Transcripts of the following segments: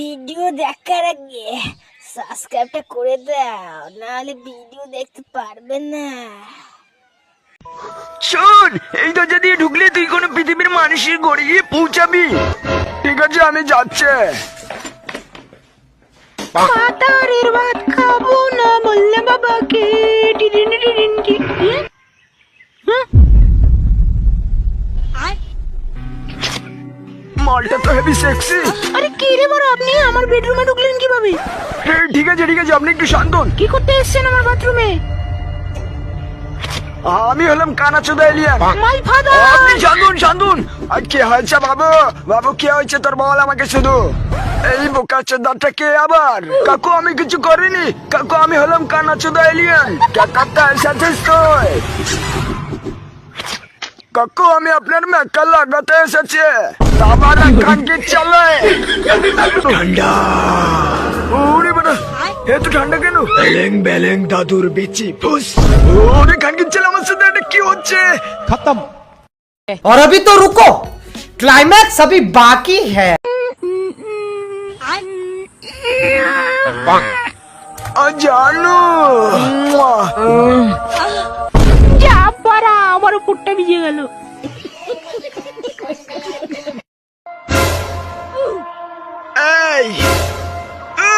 Video দেখার আগে সাবস্ক্রাইবটা করে দাও, নাহলে ভিডিও দেখতে পারবে না। শোন, এই দরজা দিয়ে ঢুকলে তুই কোনো পৃথিবীর মানুষের ঘরে গিয়ে পৌঁছাবি। ঠিক আছে, আমি যাচ্ছি। পাতারের ভাত খাবো না বললে বাবাকে। মালটা তো হেভি সেক্সি। আরে কি রে বড়, আপনি আমার বেডরুমে ঢুকলেন কিভাবে? ঠিক আছে ঠিক আছে, আপনি একটু শান্ত হন। কি করতে এসেছেন আমার বাথরুমে? আমি হলাম কানাচোদা এলিয়ান। My father. আপনি শান্তন শান্তন। আর কি হয়েছে বাবু? বাবু কি হয়েছে তোর? বল আমাকে শুধু। এই বোকাচোদাটা কে আবার? কাকু আমি কিছু করিনি কাকু, আমি হলাম কানাচোদা এলিয়ান। কাকাটা এসেছিস তুই? কাকু আমি আপনার মেকা লাগাতে এসেছি। আমার খানকে চলে ঠান্ডা। ওরে বাবা, এত ঠান্ডা কেন? বেলেং বেলেং দাদুর বিচি ফুস। ওরে খানকে চলে, আমার সাথে এটা কি হচ্ছে? खत्म। और अभी तो रुको, क्लाइमैक्स अभी बाकी है। জানো যা পারা, আমার উপরটা ভিজে গেল। এই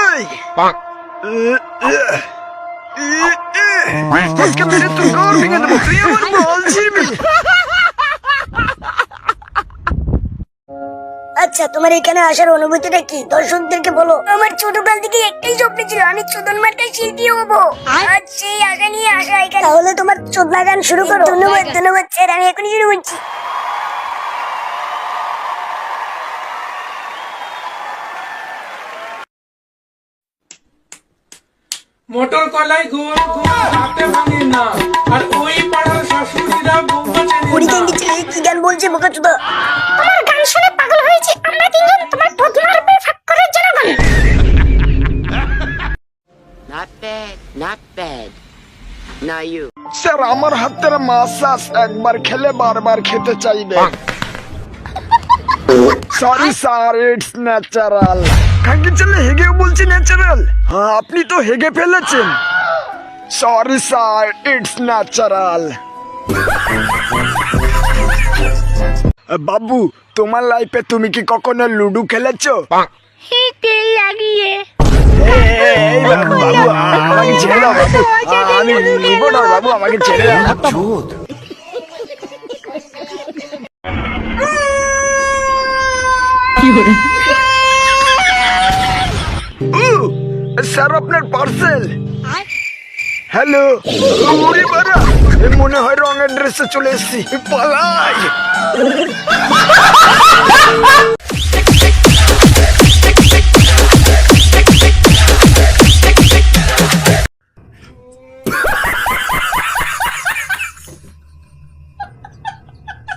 এই আজকে মেরে তোর ঘর ভেঙে দেবো, তুই আমার বল ছিড়বি। আচ্ছা, তোমার এখানে আসার অনুভূতিটা কি দর্শকদেরকে বলো। আমার ছোটকাল থেকে একটাই স্বপ্ন ছিল, আমি চোদন মার্কায় শিল্পী হবো। আজ সেই আশা নিয়ে আসা এখানে। তাহলে তোমার চোদনা গান শুরু করো। ধন্যবাদ ধন্যবাদ স্যার, আমি এখনই শুরু করছি। মোটর কলাই ঘুম ঘুম হাতে ভাঙে না, আর ওই পাড়ার শাশুড়িরা বৌমা চেনে পরীক্ষা না। ছেলে কি গান বলছে বোকাচোদা? আমার গান শুনে পাগল হয়েছে। আমরা তিনজন তোমার পথ মারবে ফাঁক করে জনগণ। Not bad, not bad. Now you. Sir আমার হাতের মাসাজ একবার খেলে বারবার খেতে চাইবে। Sorry sir, it's natural. খানকে চলে হেগেও বলছি ন্যাচারাল। হ্যাঁ, আপনি তো হেগে ফেলেছেন। Sorry sir, it's natural. বাবু, তোমার লাইফে তুমি কি কখনো লুডো খেলেছো? এই তেল লাগিয়ে। এই বাবু, আমাকে ছেড়ে দাও বাবু। আমি নিব না বাবু, আমাকে ছেড়ে দাও। স্যার আপনার পার্সেল। হ্যালো, ওরে বাড়া, মনে হয় রঙের ড্রেসে চলে এসেছি, পালাই।